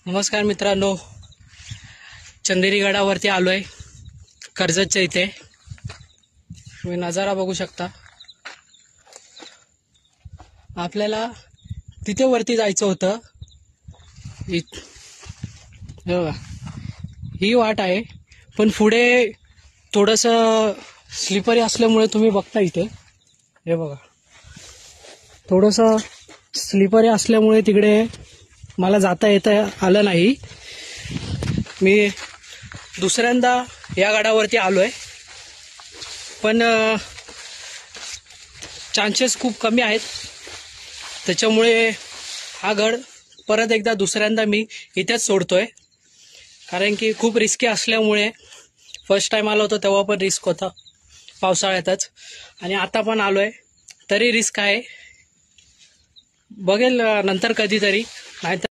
नमस्कार मित्रांनो, चंदेरी गडावरती आलोय कर्जतच्या इथे. तुम्ही नजारा बघू शकता. आपल्याला तिथे वरती जायचं होतं. हे बघा, ही वाट आहे, पण पुढे थोडंसं स्लिपरी असल्यामुळे तुम्ही बघता इथे हे बघा, थोडंसं स्लिपरी असल्यामुळे तिकडे मला जाता येता आलं नाही. मी दुसऱ्यांदा या गडावरती आलोय, पण चान्सेस खूप कमी आहेत. त्याच्यामुळे हा गड परत एकदा दुसऱ्यांदा मी इथेच सोडतोय, कारण की खूप रिस्की असल्यामुळे. फर्स्ट टाइम आलो होतो तेव्हा पण रिस्क होता पावसाळ्यातच, आणि आता पण आलोय तरी रिस्क आहे. बघेल नंतर कधीतरी, नाहीतर